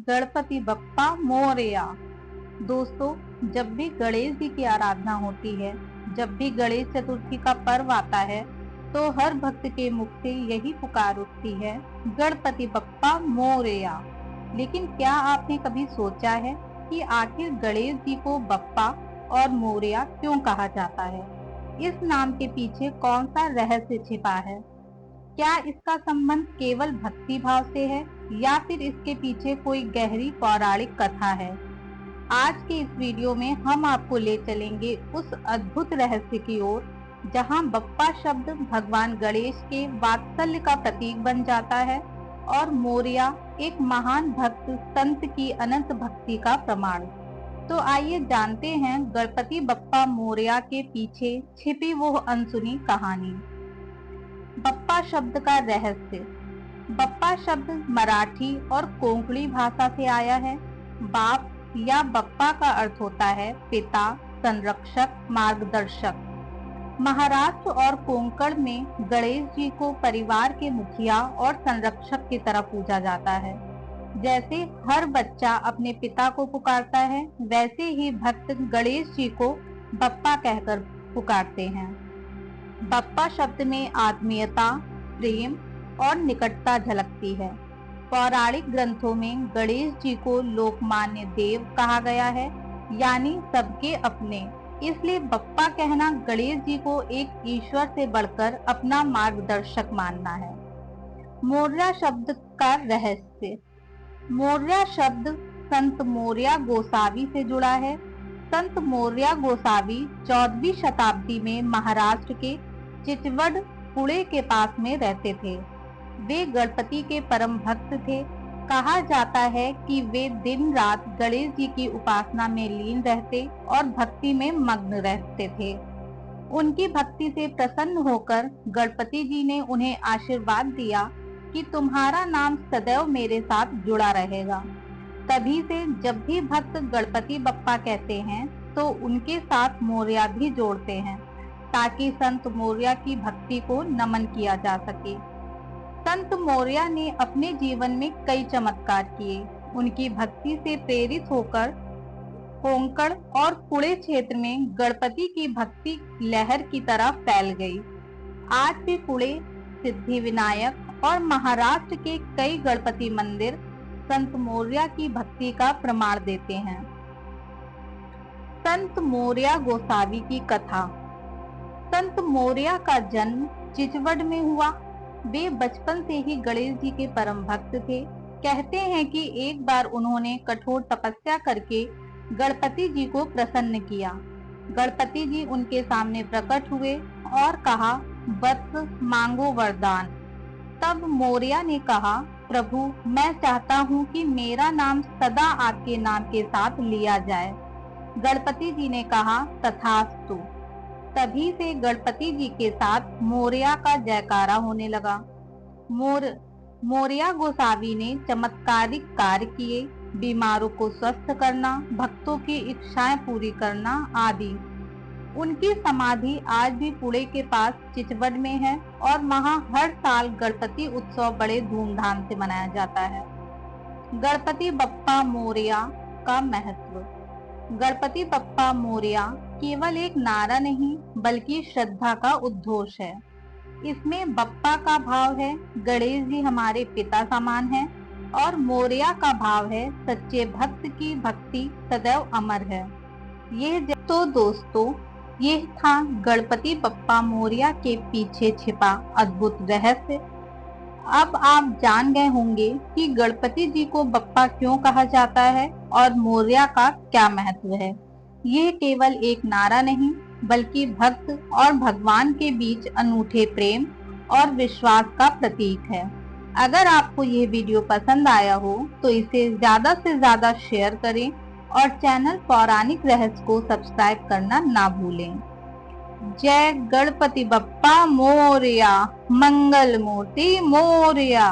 गणपति बप्पा मोरया। दोस्तों, जब भी गणेश जी की आराधना होती है, जब भी गणेश चतुर्थी का पर्व आता है, तो हर भक्त के मुख से यही पुकार उठती है, गणपति बप्पा मोरया। लेकिन क्या आपने कभी सोचा है कि आखिर गणेश जी को बप्पा और मोरया क्यों कहा जाता है? इस नाम के पीछे कौन सा रहस्य छिपा है? क्या इसका संबंध केवल भक्ति भाव से है या फिर इसके पीछे कोई गहरी पौराणिक कथा है? आज के इस वीडियो में हम आपको ले चलेंगे उस अद्भुत रहस्य की ओर जहां बप्पा शब्द भगवान गणेश के वात्सल्य का प्रतीक बन जाता है और मोरया एक महान भक्त संत की अनंत भक्ति का प्रमाण। तो आइए जानते हैं गणपति बप्पा मोरया के पीछे छिपी वो अनसुनी कहानी। बप्पा शब्द का रहस्य। बप्पा शब्द मराठी और कोंकणी भाषा से आया है। बाप या बप्पा का अर्थ होता है पिता, संरक्षक, मार्गदर्शक। महाराष्ट्र और कोंकण में गणेश जी को परिवार के मुखिया और संरक्षक की तरह पूजा जाता है। जैसे हर बच्चा अपने पिता को पुकारता है, वैसे ही भक्त गणेश जी को बप्पा कहकर पुकारते हैं। बप्पा शब्द में आत्मीयता, प्रेम और निकटता झलकती है। पौराणिक ग्रंथों में गणेश जी को लोकमान्य देव कहा गया है, यानी सबके अपने। इसलिए बप्पा कहना गणेश जी को एक ईश्वर से बढ़कर अपना मार्गदर्शक मानना है। मोरया शब्द का रहस्य। मोरया शब्द संत मोरया गोसावी से जुड़ा है। संत मोरया गोसावी 14वीं शताब्दी में महाराष्ट्र के चिचवड, पुणे के पास में रहते थे। वे गणपति के परम भक्त थे। कहा जाता है कि वे दिन रात गणेश जी की उपासना में लीन रहते और भक्ति में मग्न रहते थे। उनकी भक्ति से प्रसन्न होकर गणपति जी ने उन्हें आशीर्वाद दिया कि तुम्हारा नाम सदैव मेरे साथ जुड़ा रहेगा। तभी से जब भी भक्त गणपति बप्पा कहते हैं तो उनके साथ मोरया भी जोड़ते हैं, ताकि संत मोरया की भक्ति को नमन किया जा सके। संत मोरया ने अपने जीवन में कई चमत्कार किए। उनकी भक्ति से प्रेरित होकर कोंकण और पुणे क्षेत्र में गणपति की भक्ति लहर की तरह फैल गई। आज भी पुणे, सिद्धिविनायक और महाराष्ट्र के कई गणपति मंदिर संत मोरया की भक्ति का प्रमाण देते हैं। संत मोरया गोसावी की कथा। संत मोरया का जन्म चिचवड में हुआ। वे बचपन से ही गणेश जी के परम भक्त थे। कहते हैं कि एक बार उन्होंने कठोर तपस्या करके गणपति जी को प्रसन्न किया। गणपति जी उनके सामने प्रकट हुए और कहा, वत्स मांगो वरदान। तब मोरया ने कहा, प्रभु मैं चाहता हूँ कि मेरा नाम सदा आपके नाम के साथ लिया जाए। गणपति जी ने कहा, तथास्तु। तभी से गणपति जी के साथ मोरया का जयकारा होने लगा। मोरया गोसावी ने चमत्कारिक कार्य किए, बीमारों को स्वस्थ करना, भक्तों की इच्छाएं पूरी करना आदि। उनकी समाधि आज भी पुणे के पास चिचवड में है और वहां हर साल गणपति उत्सव बड़े धूमधाम से मनाया जाता है। गणपति बप्पा मोरया का महत्व। गणपति बप्पा मोरया केवल एक नारा नहीं बल्कि श्रद्धा का उद्घोष है। इसमें बप्पा का भाव है गणेश जी हमारे पिता समान हैं और मोरया का भाव है सच्चे भक्त की भक्ति सदैव अमर है। तो दोस्तों, ये था गणपति बप्पा मोरया के पीछे छिपा अद्भुत रहस्य। अब आप जान गए होंगे कि गणपति जी को बप्पा क्यों कहा जाता है और मोरया का क्या महत्व है। ये केवल एक नारा नहीं बल्कि भक्त और भगवान के बीच अनूठे प्रेम और विश्वास का प्रतीक है। अगर आपको ये वीडियो पसंद आया हो तो इसे ज्यादा से ज्यादा शेयर करें और चैनल पौराणिक रहस्य को सब्सक्राइब करना ना भूलें। जय गणपति बप्पा मोरया, मंगल मूर्ति मोरया।